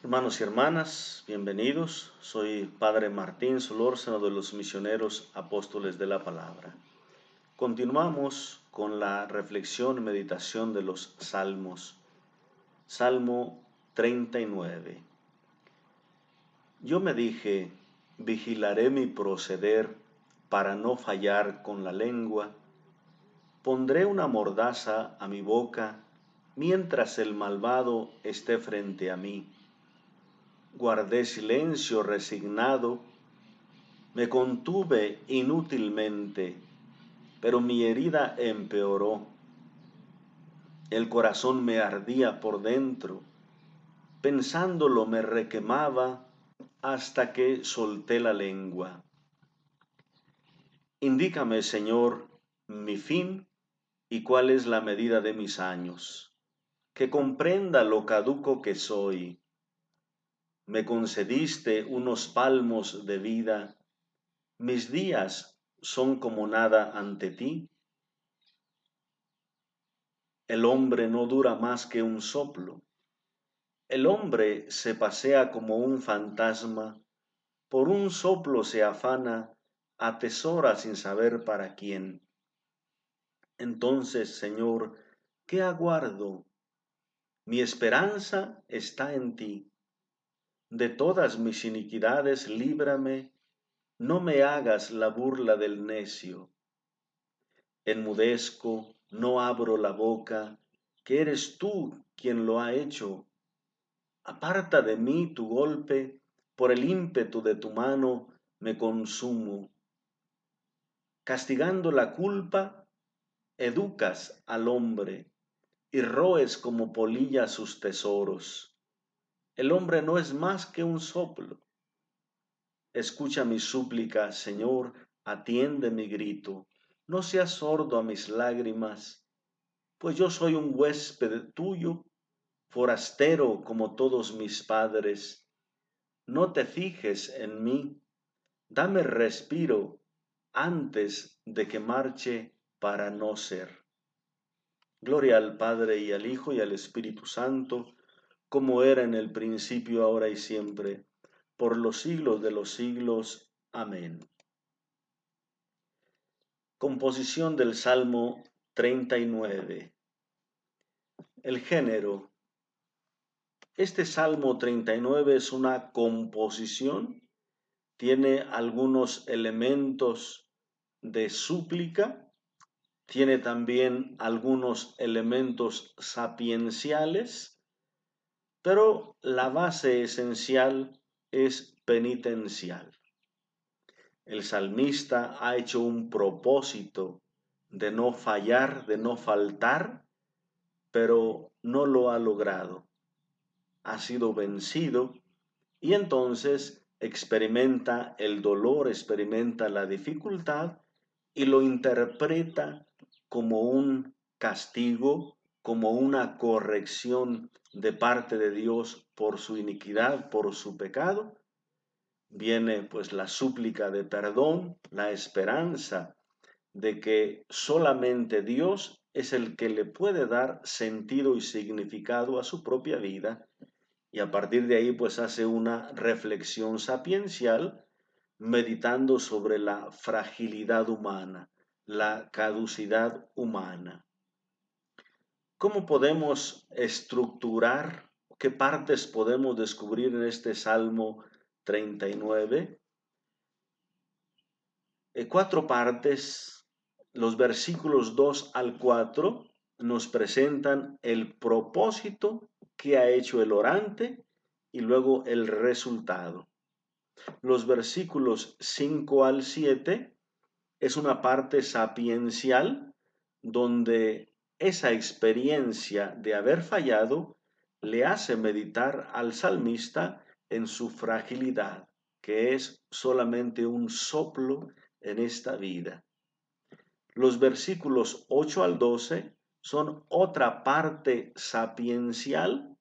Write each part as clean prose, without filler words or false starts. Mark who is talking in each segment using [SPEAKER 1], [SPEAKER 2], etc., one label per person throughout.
[SPEAKER 1] Hermanos y hermanas, bienvenidos. Soy Padre Martín Solórzano de los Misioneros Apóstoles de la Palabra. Continuamos con la reflexión y meditación de los Salmos. Salmo 39. Yo me dije, vigilaré mi proceder para no fallar con la lengua. Pondré una mordaza a mi boca mientras el malvado esté frente a mí. Guardé silencio resignado, me contuve inútilmente, pero mi herida empeoró. El corazón me ardía por dentro, pensándolo me requemaba hasta que solté la lengua. Indícame, Señor, mi fin y cuál es la medida de mis años, que comprenda lo caduco que soy. Me concediste unos palmos de vida. Mis días son como nada ante ti. El hombre no dura más que un soplo. El hombre se pasea como un fantasma, por un soplo se afana, atesora sin saber para quién. Entonces, Señor, ¿qué aguardo? Mi esperanza está en ti. De todas mis iniquidades líbrame, no me hagas la burla del necio. Enmudezco, no abro la boca, que eres tú quien lo ha hecho. Aparta de mí tu golpe, por el ímpetu de tu mano me consumo. Castigando la culpa, educas al hombre y roes como polilla sus tesoros. El hombre no es más que un soplo. Escucha mi súplica, Señor, atiende mi grito. No seas sordo a mis lágrimas, pues yo soy un huésped tuyo, forastero como todos mis padres. No te fijes en mí, dame respiro antes de que marche para no ser. Gloria al Padre y al Hijo y al Espíritu Santo, como era en el principio, ahora y siempre, por los siglos de los siglos. Amén. Composición del Salmo 39. El género. Este Salmo 39 es una composición, tiene algunos elementos de súplica, tiene también algunos elementos sapienciales, pero la base esencial es penitencial. El salmista ha hecho un propósito de no fallar, de no faltar, pero no lo ha logrado. Ha sido vencido y entonces experimenta el dolor, experimenta la dificultad y lo interpreta como un castigo, como una corrección de parte de Dios por su iniquidad, por su pecado. Viene pues la súplica de perdón, la esperanza de que solamente Dios es el que le puede dar sentido y significado a su propia vida, y a partir de ahí pues hace una reflexión sapiencial meditando sobre la fragilidad humana, la caducidad humana. ¿Cómo podemos estructurar, qué partes podemos descubrir en este Salmo 39? Cuatro partes. Los versículos 2 al 4 nos presentan el propósito que ha hecho el orante y luego el resultado. Los versículos 5 al 7 es una parte sapiencial donde esa experiencia de haber fallado le hace meditar al salmista en su fragilidad, que es solamente un soplo en esta vida. Los versículos 8 al 12 son otra parte sapiencial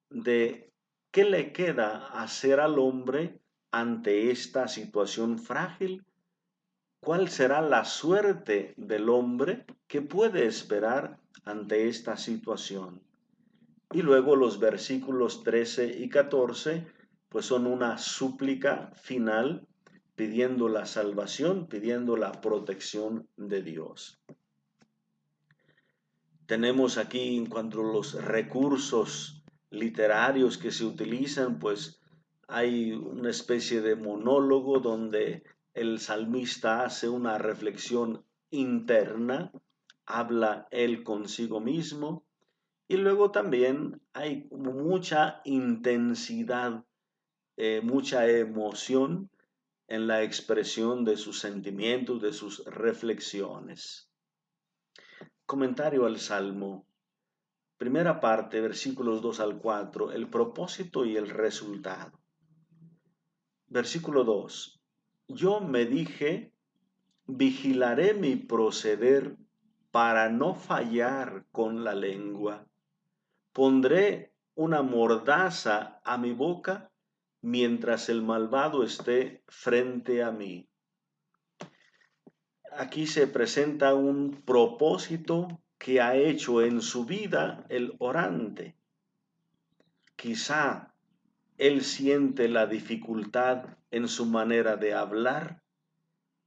[SPEAKER 1] de qué le queda hacer al hombre ante esta situación frágil. ¿Cuál será la suerte del hombre que puede esperar ante esta situación? Y luego los versículos 13 y 14, pues son una súplica final pidiendo la salvación, pidiendo la protección de Dios. Tenemos aquí en cuanto a los recursos literarios que se utilizan, pues hay una especie de monólogo donde el salmista hace una reflexión interna, habla él consigo mismo, y luego también hay mucha intensidad, mucha emoción en la expresión de sus sentimientos, de sus reflexiones. Comentario al Salmo. Primera parte, versículos 2 al 4, el propósito y el resultado. Versículo 2. Yo me dije, vigilaré mi proceder para no fallar con la lengua. Pondré una mordaza a mi boca mientras el malvado esté frente a mí. Aquí se presenta un propósito que ha hecho en su vida el orante. Quizá él siente la dificultad en su manera de hablar,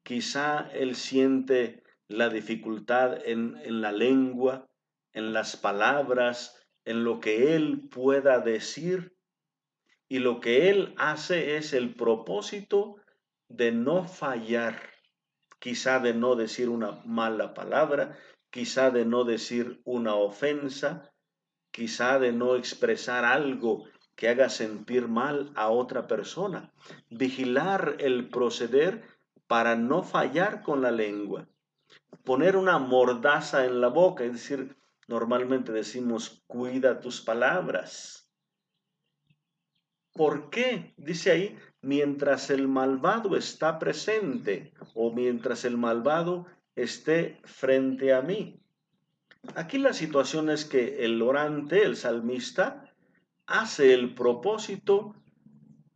[SPEAKER 1] quizá él siente la dificultad en la lengua, en las palabras, en lo que él pueda decir, y lo que él hace es el propósito de no fallar, quizá de no decir una mala palabra, quizá de no decir una ofensa, quizá de no expresar algo que haga sentir mal a otra persona. Vigilar el proceder para no fallar con la lengua. Poner una mordaza en la boca, es decir, normalmente decimos, cuida tus palabras. ¿Por qué? Dice ahí, mientras el malvado está presente o mientras el malvado esté frente a mí. Aquí la situación es que el orante, el salmista, hace el propósito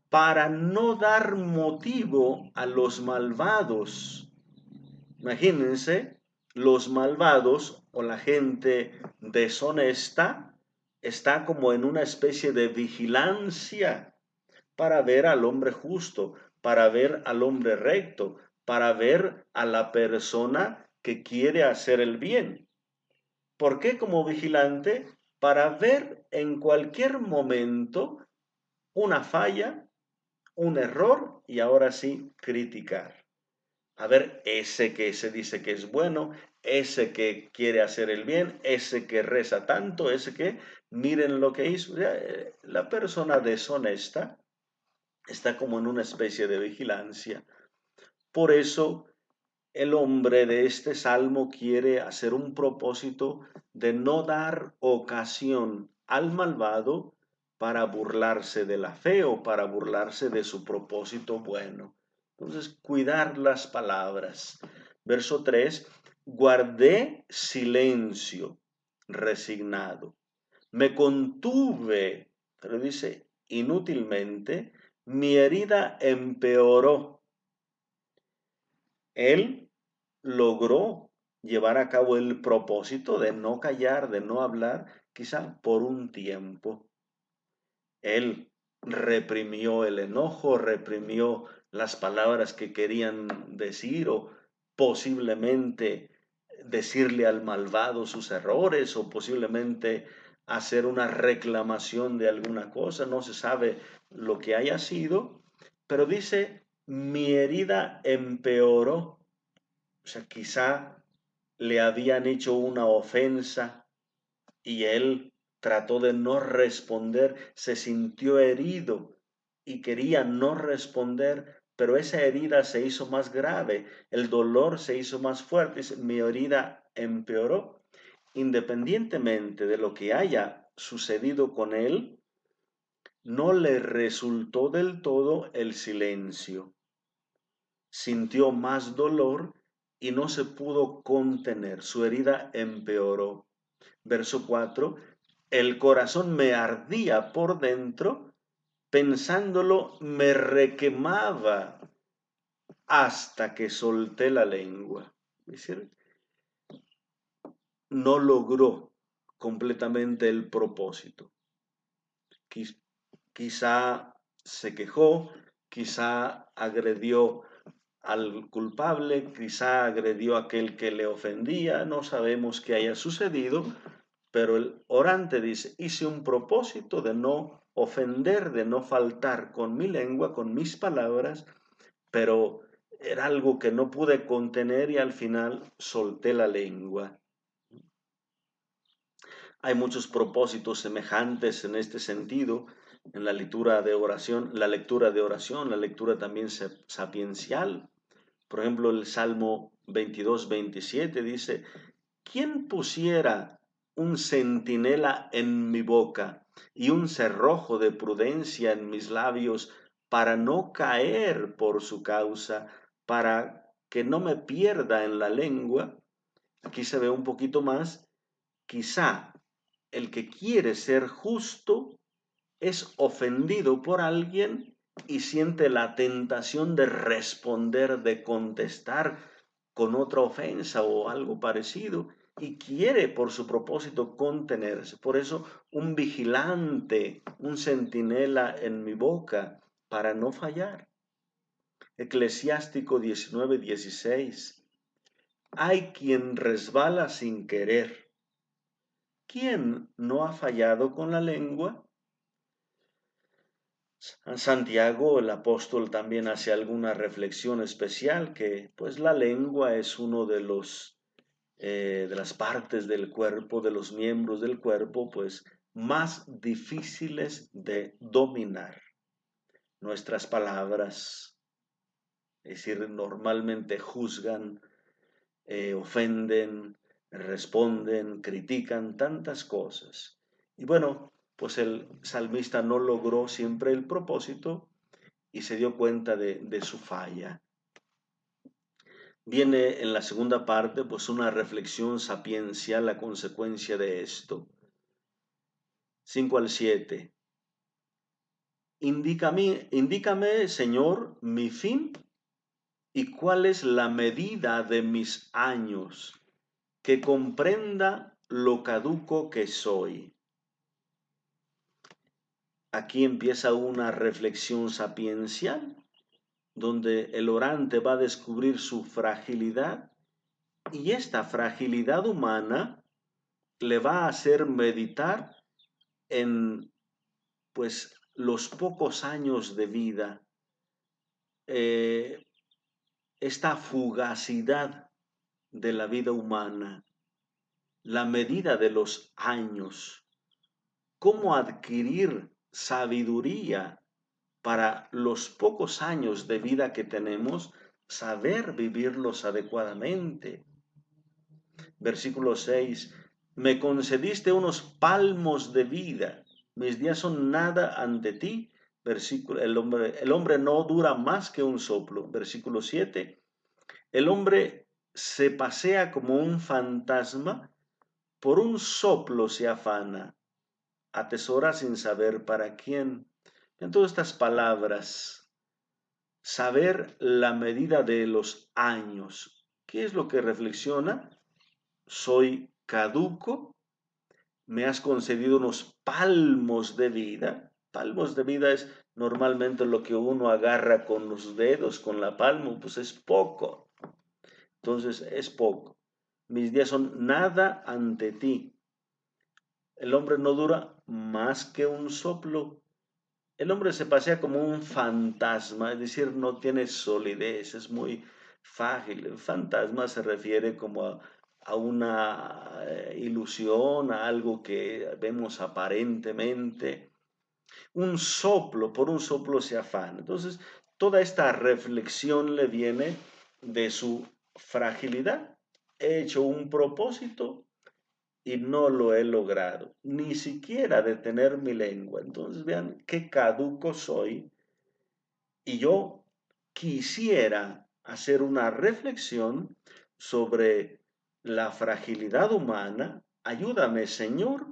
[SPEAKER 1] para no dar motivo a los malvados. Imagínense, los malvados o la gente deshonesta está como en una especie de vigilancia para ver al hombre justo, para ver al hombre recto, para ver a la persona que quiere hacer el bien. ¿Por qué como vigilante? Para ver en cualquier momento una falla, un error y ahora sí criticar. A ver, ese que se dice que es bueno, ese que quiere hacer el bien, ese que reza tanto, ese que miren lo que hizo. La persona deshonesta está como en una especie de vigilancia. Por eso el hombre de este salmo quiere hacer un propósito de no dar ocasión al malvado para burlarse de la fe o para burlarse de su propósito bueno. Entonces, cuidar las palabras. Verso 3, guardé silencio, resignado. Me contuve, pero dice inútilmente, mi herida empeoró. Él logró llevar a cabo el propósito de no callar, de no hablar, quizá por un tiempo. Él reprimió el enojo, reprimió las palabras que querían decir o posiblemente decirle al malvado sus errores o posiblemente hacer una reclamación de alguna cosa, no se sabe lo que haya sido, pero dice, mi herida empeoró. O sea, quizá le habían hecho una ofensa y él trató de no responder, se sintió herido y quería no responder, pero esa herida se hizo más grave, el dolor se hizo más fuerte, mi herida empeoró. Independientemente de lo que haya sucedido con él, no le resultó del todo el silencio. Sintió más dolor y no se pudo contener. Su herida empeoró. Verso 4, el corazón me ardía por dentro, pensándolo me requemaba hasta que solté la lengua. Es decir, no logró completamente el propósito. Quizá se quejó, quizá agredió al culpable, quizá agredió a aquel que le ofendía, no sabemos qué haya sucedido, pero el orante dice, hice un propósito de no ofender, de no faltar con mi lengua, con mis palabras, pero era algo que no pude contener y al final solté la lengua. Hay muchos propósitos semejantes en este sentido en la lectura de oración, la lectura también sapiencial. Por ejemplo, el Salmo 22-27 dice, ¿quién pusiera un centinela en mi boca y un cerrojo de prudencia en mis labios para no caer por su causa, para que no me pierda en la lengua? Aquí se ve un poquito más, quizá el que quiere ser justo es ofendido por alguien y siente la tentación de responder, de contestar con otra ofensa o algo parecido y quiere por su propósito contenerse. Por eso un vigilante, un centinela en mi boca para no fallar. Eclesiástico 19:16. Hay quien resbala sin querer. ¿Quién no ha fallado con la lengua? Santiago, el apóstol, también hace alguna reflexión especial que pues la lengua es uno de las partes del cuerpo, de los miembros del cuerpo, pues más difíciles de dominar. Nuestras palabras, es decir, normalmente juzgan, ofenden, responden, critican tantas cosas. Y bueno, pues el salmista no logró siempre el propósito y se dio cuenta de su falla. Viene en la segunda parte pues una reflexión sapiencial a consecuencia de esto. 5 al 7. Indícame, Señor, mi fin y cuál es la medida de mis años, que comprenda lo caduco que soy. Aquí empieza una reflexión sapiencial, donde el orante va a descubrir su fragilidad y esta fragilidad humana le va a hacer meditar en pues los pocos años de vida, eh, esta fugacidad de la vida humana, la medida de los años, cómo adquirir sabiduría para los pocos años de vida que tenemos, saber vivirlos adecuadamente. Versículo 6, me concediste unos palmos de vida, mis días son nada ante ti. Versículo, el hombre no dura más que un soplo. Versículo 7, el hombre se pasea como un fantasma, por un soplo se afana, atesora sin saber para quién. En todas estas palabras, saber la medida de los años. ¿Qué es lo que reflexiona? Soy caduco, me has concedido unos palmos de vida. Palmos de vida es normalmente lo que uno agarra con los dedos, con la palma, pues es poco. Entonces es poco. Mis días son nada ante ti. El hombre no dura más que un soplo. El hombre se pasea como un fantasma, es decir, no tiene solidez, es muy frágil. El fantasma se refiere como a una ilusión, a algo que vemos aparentemente. Un soplo, por un soplo se afana. Entonces, toda esta reflexión le viene de su fragilidad. He hecho un propósito y no lo he logrado, ni siquiera detener mi lengua. Entonces vean qué caduco soy y yo quisiera hacer una reflexión sobre la fragilidad humana. Ayúdame, Señor,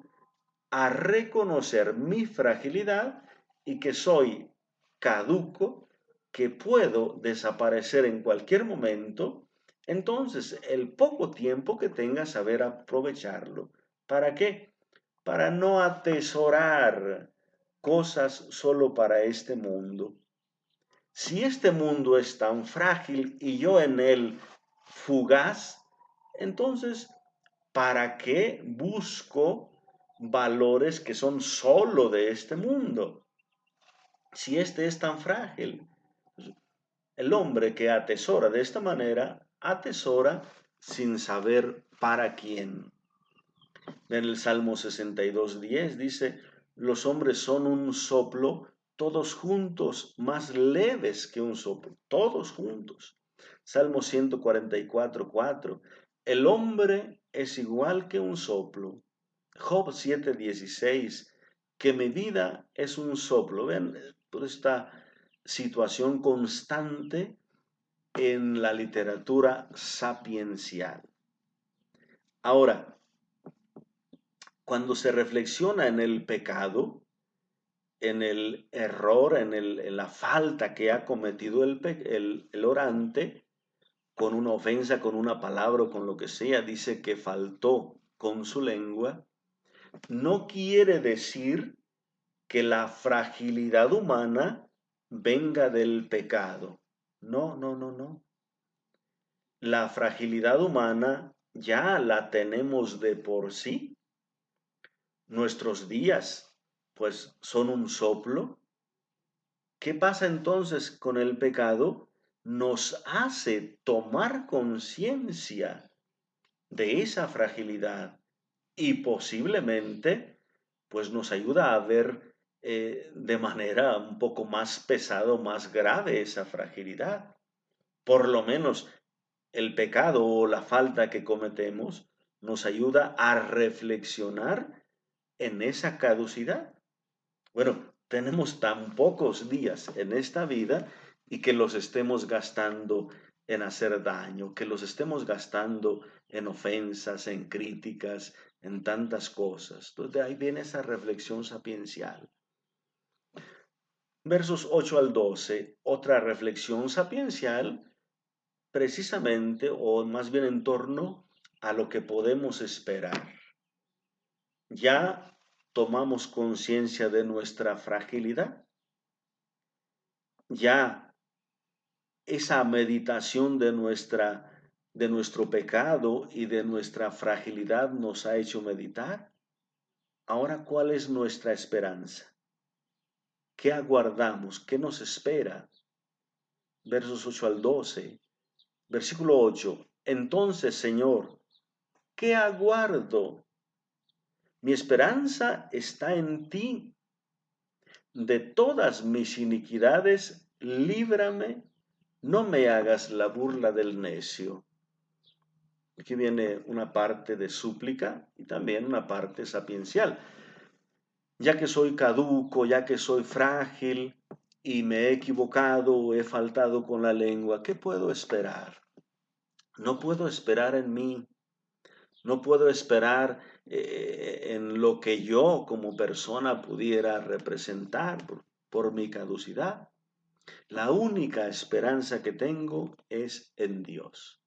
[SPEAKER 1] a reconocer mi fragilidad y que soy caduco, que puedo desaparecer en cualquier momento. Entonces, el poco tiempo que tenga, saber aprovecharlo. ¿Para qué? Para no atesorar cosas solo para este mundo. Si este mundo es tan frágil y yo en él fugaz, entonces, ¿para qué busco valores que son solo de este mundo? Si este es tan frágil, el hombre que atesora de esta manera, atesora sin saber para quién. En el Salmo 62:10 dice, los hombres son un soplo, todos juntos, más leves que un soplo, todos juntos. Salmo 144:4, el hombre es igual que un soplo. Job 7:16, que mi vida es un soplo. Vean toda esta situación constante en la literatura sapiencial. Ahora, cuando se reflexiona en el pecado, en el error, en la falta que ha cometido el orante, con una ofensa, con una palabra o con lo que sea, dice que faltó con su lengua, no quiere decir que la fragilidad humana venga del pecado. No, no, no, no. La fragilidad humana ya la tenemos de por sí. Nuestros días, pues, son un soplo. ¿Qué pasa entonces con el pecado? Nos hace tomar conciencia de esa fragilidad y posiblemente, pues, nos ayuda a ver de manera un poco más pesada, más grave esa fragilidad. Por lo menos el pecado o la falta que cometemos nos ayuda a reflexionar en esa caducidad. Bueno, tenemos tan pocos días en esta vida y que los estemos gastando en hacer daño, que los estemos gastando en ofensas, en críticas, en tantas cosas. Entonces de ahí viene esa reflexión sapiencial. Versos 8 al 12, otra reflexión sapiencial, precisamente, o más bien en torno a lo que podemos esperar. Ya tomamos conciencia de nuestra fragilidad. Ya esa meditación de nuestro pecado y de nuestra fragilidad nos ha hecho meditar. Ahora, ¿cuál es nuestra esperanza? ¿Qué aguardamos? ¿Qué nos espera? Versos 8 al 12. Versículo 8. Entonces, Señor, ¿qué aguardo? Mi esperanza está en ti. De todas mis iniquidades, líbrame, no me hagas la burla del necio. Aquí viene una parte de súplica y también una parte sapiencial. Ya que soy caduco, ya que soy frágil y me he equivocado o he faltado con la lengua, ¿qué puedo esperar? No puedo esperar en mí, no puedo esperar en lo que yo como persona pudiera representar por mi caducidad. La única esperanza que tengo es en Dios.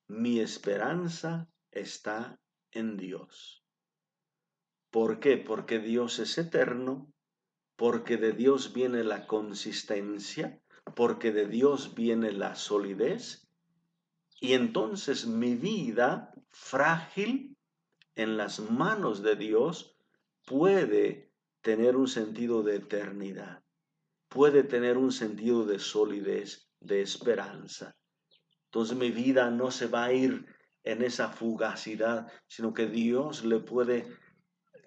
[SPEAKER 1] Mi esperanza está en Dios. ¿Por qué? Porque Dios es eterno, porque de Dios viene la consistencia, porque de Dios viene la solidez, y entonces mi vida frágil en las manos de Dios puede tener un sentido de eternidad, puede tener un sentido de solidez, de esperanza. Entonces mi vida no se va a ir en esa fugacidad, sino que Dios le puede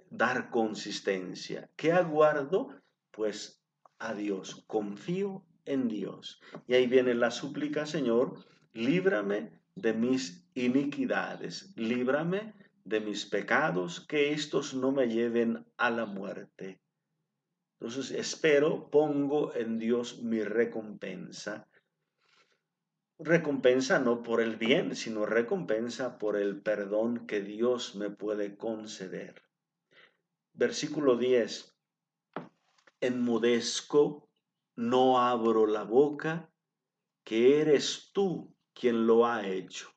[SPEAKER 1] dar consistencia. ¿Qué aguardo? Pues a Dios, confío en Dios. Y ahí viene la súplica, Señor, líbrame de mis iniquidades, líbrame de mis pecados, que estos no me lleven a la muerte. Entonces espero, pongo en Dios mi recompensa. Recompensa no por el bien, sino recompensa por el perdón que Dios me puede conceder. Versículo 10. Enmudezco, no abro la boca, que eres tú quien lo ha hecho.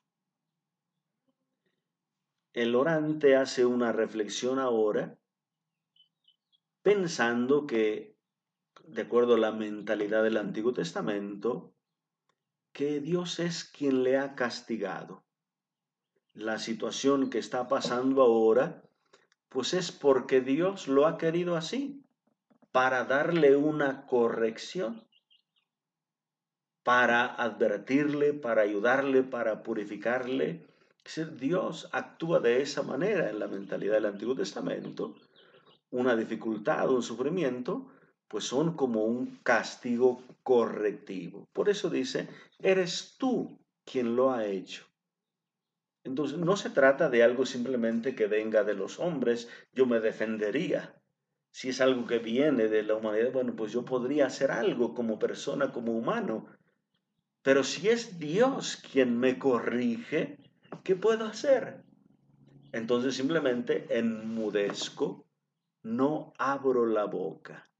[SPEAKER 1] El orante hace una reflexión ahora pensando que, de acuerdo a la mentalidad del Antiguo Testamento, que Dios es quien le ha castigado. La situación que está pasando ahora, pues es porque Dios lo ha querido así, para darle una corrección, para advertirle, para ayudarle, para purificarle. Dios actúa de esa manera en la mentalidad del Antiguo Testamento. Una dificultad, un sufrimiento, pues son como un castigo correctivo. Por eso dice, eres tú quien lo ha hecho. Entonces, no se trata de algo simplemente que venga de los hombres, yo me defendería. Si es algo que viene de la humanidad, bueno, pues yo podría hacer algo como persona, como humano. Pero si es Dios quien me corrige, ¿qué puedo hacer? Entonces simplemente enmudezco, no abro la boca.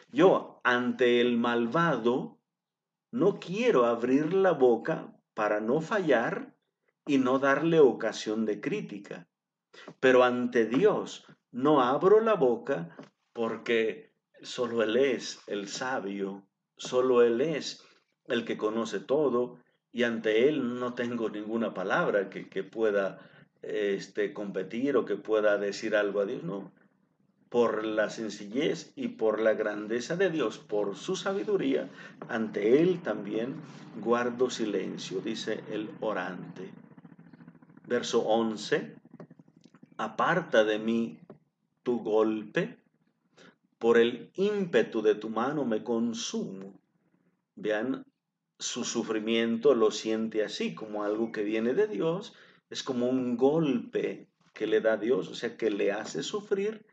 [SPEAKER 1] Yo, ante el malvado, no quiero abrir la boca para no fallar y no darle ocasión de crítica. Pero ante Dios no abro la boca porque solo Él es el sabio, solo Él es el que conoce todo y ante Él no tengo ninguna palabra que pueda competir o que pueda decir algo a Dios. No, por la sencillez y por la grandeza de Dios, por su sabiduría, ante Él también guardo silencio, dice el orante. Verso 11, aparta de mí tu golpe, por el ímpetu de tu mano me consumo. Vean, su sufrimiento lo siente así, como algo que viene de Dios, es como un golpe que le da Dios, o sea, que le hace sufrir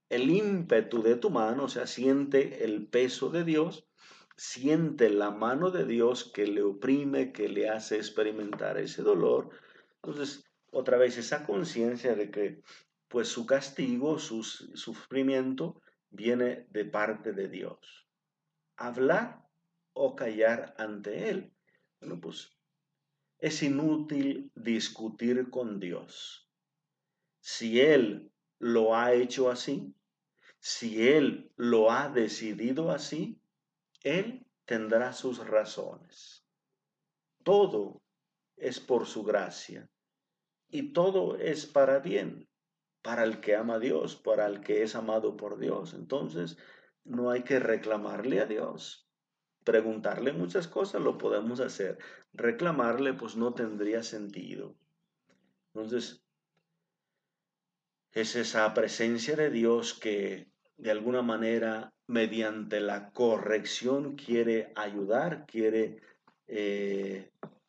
[SPEAKER 1] el ímpetu de tu mano, o sea, siente el peso de Dios, siente la mano de Dios que le oprime, que le hace experimentar ese dolor. Entonces, otra vez esa conciencia de que pues su castigo, su sufrimiento viene de parte de Dios. Hablar o callar ante Él. Bueno, pues es inútil discutir con Dios. Si Él lo ha hecho así, si Él lo ha decidido así, Él tendrá sus razones. Todo es por su gracia y todo es para bien, para el que ama a Dios, para el que es amado por Dios. Entonces, no hay que reclamarle a Dios. Preguntarle muchas cosas lo podemos hacer. Reclamarle pues no tendría sentido. Entonces, es esa presencia de Dios que de alguna manera mediante la corrección quiere ayudar, quiere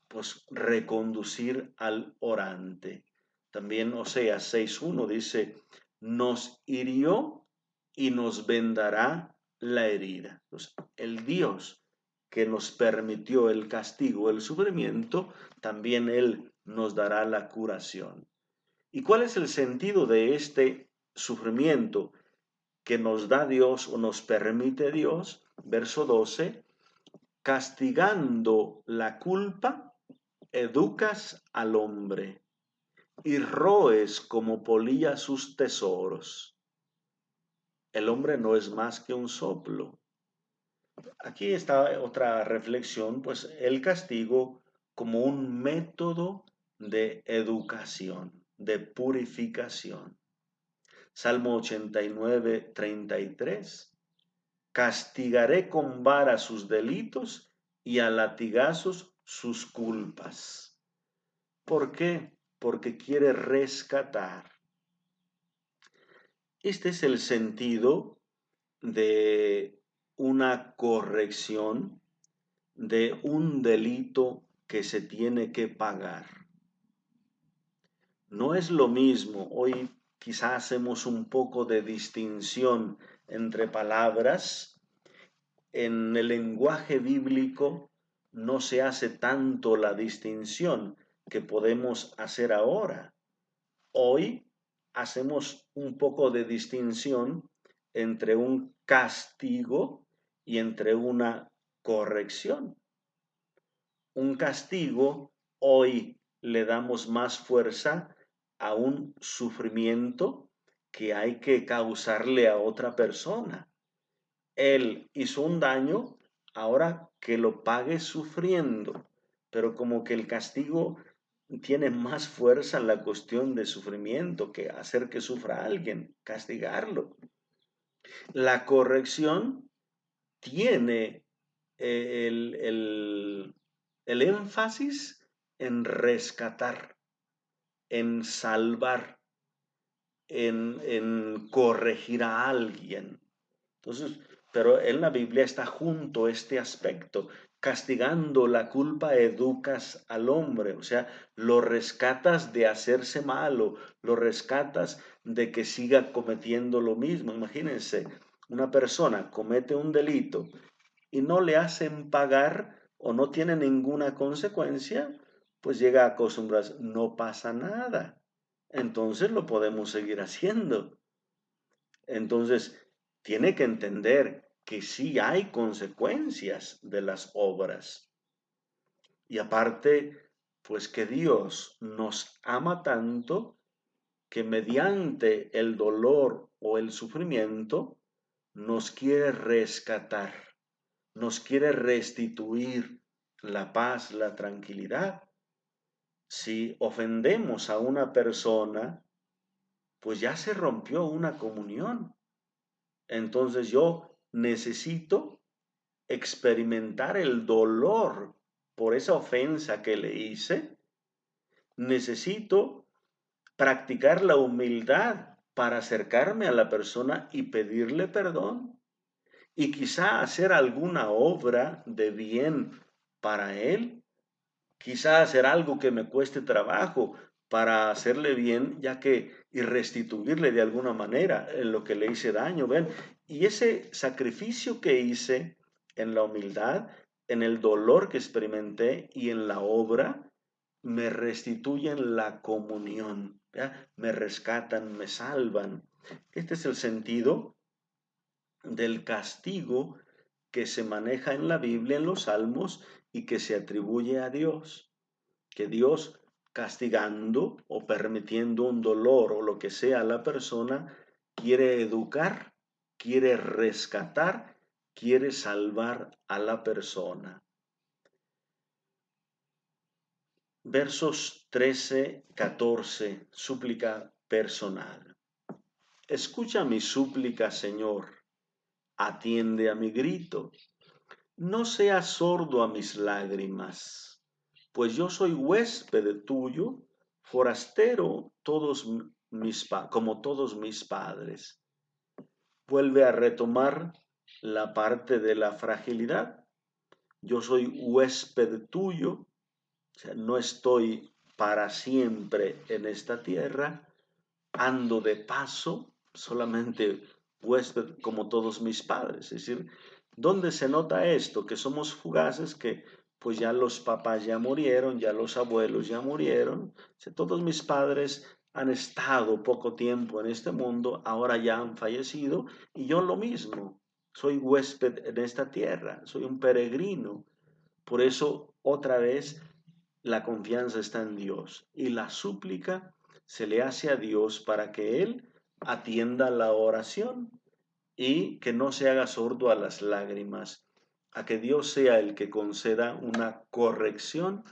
[SPEAKER 1] pues reconducir al orante. También Oseas 6:1 dice, nos hirió y nos vendará la herida. Entonces, el Dios que nos permitió el castigo, el sufrimiento, también Él nos dará la curación. ¿Y cuál es el sentido de este sufrimiento que nos da Dios o nos permite Dios? Verso 12, castigando la culpa, educas al hombre y roes como polilla sus tesoros. El hombre no es más que un soplo. Aquí está otra reflexión, pues el castigo como un método de educación, de purificación. Salmo 89, 33. Castigaré con vara sus delitos y a latigazos sus culpas. ¿Por qué? Porque quiere rescatar. Este es el sentido de una corrección de un delito que se tiene que pagar. No es lo mismo, hoy quizás hacemos un poco de distinción entre palabras. En el lenguaje bíblico no se hace tanto la distinción que podemos hacer ahora. Hoy hacemos un poco de distinción entre un castigo y entre una corrección. Un castigo, hoy le damos más fuerza a un sufrimiento que hay que causarle a otra persona. Él hizo un daño, ahora que lo pague sufriendo, pero como que el castigo tiene más fuerza en la cuestión de sufrimiento que hacer que sufra a alguien, castigarlo. La corrección tiene el énfasis en rescatar, en salvar, en corregir a alguien. Entonces, pero en la Biblia está junto este aspecto. Castigando la culpa educas al hombre, o sea, lo rescatas de hacerse malo, lo rescatas de que siga cometiendo lo mismo. Imagínense, una persona comete un delito y no le hacen pagar o no tiene ninguna consecuencia, pues llega a acostumbrarse, no pasa nada. Entonces lo podemos seguir haciendo. Entonces, tiene que entender que sí hay consecuencias de las obras. Y aparte, pues que Dios nos ama tanto que mediante el dolor o el sufrimiento nos quiere rescatar, nos quiere restituir la paz, la tranquilidad. Si ofendemos a una persona, pues ya se rompió una comunión. Entonces yo necesito experimentar el dolor por esa ofensa que le hice. Necesito practicar la humildad para acercarme a la persona y pedirle perdón. Y quizá hacer alguna obra de bien para él. Quizá hacer algo que me cueste trabajo para hacerle bien, ya que y restituirle de alguna manera en lo que le hice daño, ven. Y ese sacrificio que hice en la humildad, en el dolor que experimenté y en la obra, me restituyen la comunión, ¿ya? Me rescatan, me salvan. Este es el sentido del castigo que se maneja en la Biblia, en los Salmos, y que se atribuye a Dios. Que Dios, castigando o permitiendo un dolor o lo que sea a la persona, quiere educar, quiere rescatar, quiere salvar a la persona. Versos 13, 14, súplica personal. Escucha mi súplica, Señor, atiende a mi grito. No seas sordo a mis lágrimas, pues yo soy huésped tuyo, forastero como todos mis padres. Vuelve a retomar la parte de la fragilidad. Yo soy huésped tuyo, o sea, no estoy para siempre en esta tierra, ando de paso, solamente huésped como todos mis padres. Es decir, ¿dónde se nota esto? Que somos fugaces, que pues ya los papás ya murieron, ya los abuelos ya murieron. O sea, todos mis padres han estado poco tiempo en este mundo, ahora ya han fallecido, y yo lo mismo. Soy huésped en esta tierra, soy un peregrino. Por eso, otra vez, la confianza está en Dios y la súplica se le hace a Dios para que Él atienda la oración y que no se haga sordo a las lágrimas, a que Dios sea el que conceda una corrección,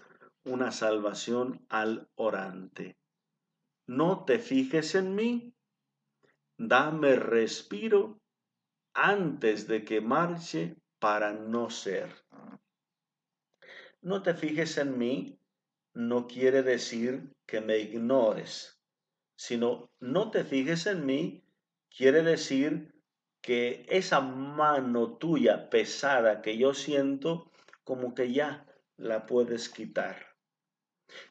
[SPEAKER 1] una salvación al orante. No te fijes en mí, dame respiro antes de que marche para no ser. No te fijes en mí no quiere decir que me ignores, sino no te fijes en mí quiere decir que esa mano tuya pesada que yo siento, como que ya la puedes quitar.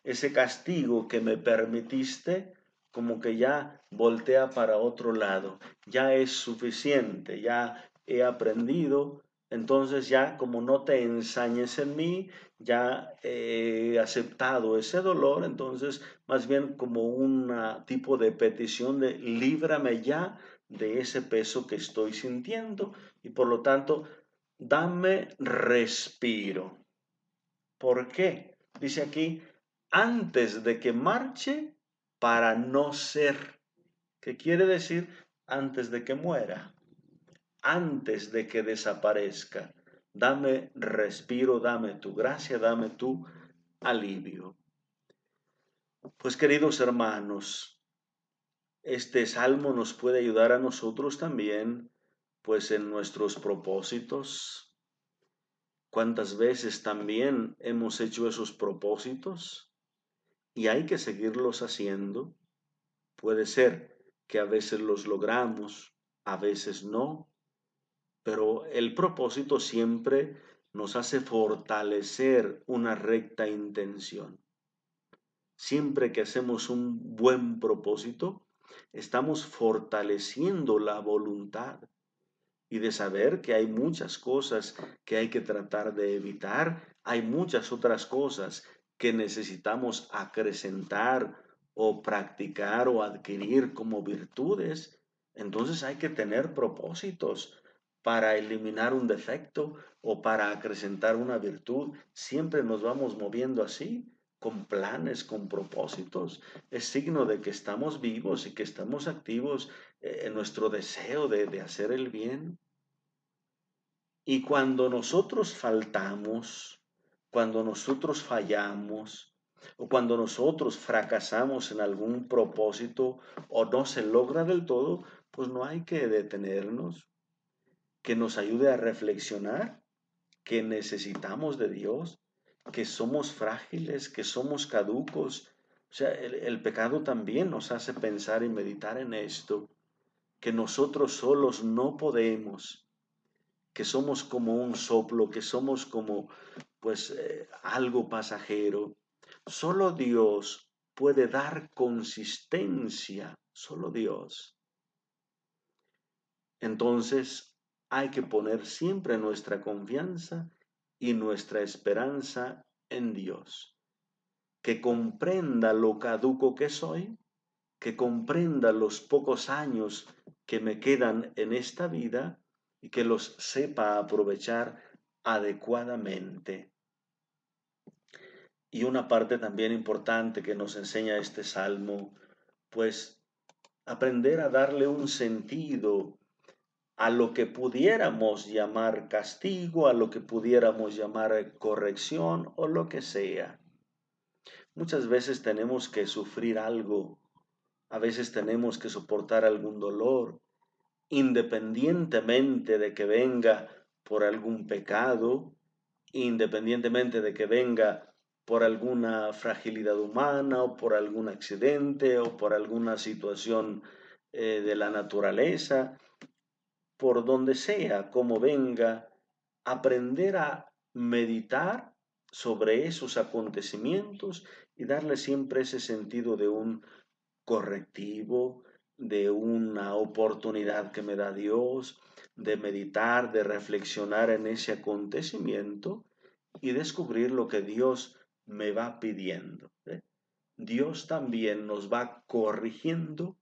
[SPEAKER 1] Ese castigo que me permitiste, como que ya voltea para otro lado. Ya es suficiente, ya he aprendido. Entonces ya como no te ensañes en mí, ya he aceptado ese dolor, entonces más bien como un tipo de petición de líbrame ya de ese peso que estoy sintiendo y por lo tanto dame respiro. ¿Por qué? Dice aquí, antes de que marche para no ser. ¿Qué quiere decir? Antes de que muera, antes de que desaparezca. Dame respiro, dame tu gracia, dame tu alivio. Pues queridos hermanos, este salmo nos puede ayudar a nosotros también, pues en nuestros propósitos. ¿Cuántas veces también hemos hecho esos propósitos? Y hay que seguirlos haciendo. Puede ser que a veces los logramos, a veces no, pero el propósito siempre nos hace fortalecer una recta intención. Siempre que hacemos un buen propósito, estamos fortaleciendo la voluntad y de saber que hay muchas cosas que hay que tratar de evitar, hay muchas otras cosas que necesitamos acrecentar o practicar o adquirir como virtudes. Entonces hay que tener propósitos para eliminar un defecto o para acrecentar una virtud. Siempre nos vamos moviendo así, con planes, con propósitos. Es signo de que estamos vivos y que estamos activos en nuestro deseo de hacer el bien. Y cuando nosotros faltamos, cuando nosotros fallamos, o cuando nosotros fracasamos en algún propósito o no se logra del todo, pues no hay que detenernos, que nos ayude a reflexionar que necesitamos de Dios, que somos frágiles, que somos caducos. O sea, el pecado también nos hace pensar y meditar en esto, que nosotros solos no podemos, que somos como un soplo, que somos como pues algo pasajero. Solo Dios puede dar consistencia, solo Dios. Entonces hay que poner siempre nuestra confianza y nuestra esperanza en Dios, que comprenda lo caduco que soy, que comprenda los pocos años que me quedan en esta vida y que los sepa aprovechar adecuadamente. Y una parte también importante que nos enseña este salmo, pues aprender a darle un sentido a lo que pudiéramos llamar castigo, a lo que pudiéramos llamar corrección o lo que sea. Muchas veces tenemos que sufrir algo, a veces tenemos que soportar algún dolor, independientemente de que venga por algún pecado, independientemente de que venga por alguna fragilidad humana o por algún accidente o por alguna situación de la naturaleza, por donde sea, como venga, aprender a meditar sobre esos acontecimientos y darle siempre ese sentido de un correctivo, de una oportunidad que me da Dios, de meditar, de reflexionar en ese acontecimiento y descubrir lo que Dios me va pidiendo. Dios también nos va corrigiendo,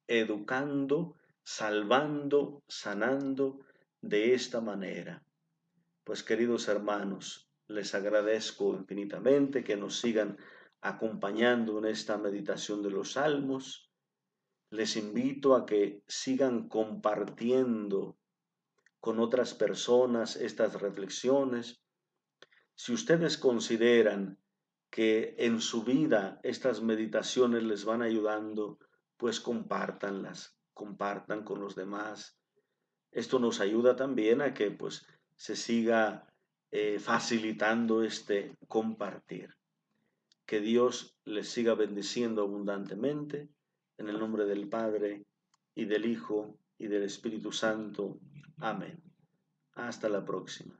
[SPEAKER 1] educando, salvando, sanando de esta manera. Pues queridos hermanos, les agradezco infinitamente que nos sigan acompañando en esta meditación de los salmos. Les invito a que sigan compartiendo con otras personas estas reflexiones. Si ustedes consideran que en su vida estas meditaciones les van ayudando, pues compártanlas, compartan con los demás. Esto nos ayuda también a que pues se siga facilitando este compartir. Que Dios les siga bendiciendo abundantemente en el nombre del Padre y del Hijo y del Espíritu Santo. Amén. Hasta la próxima.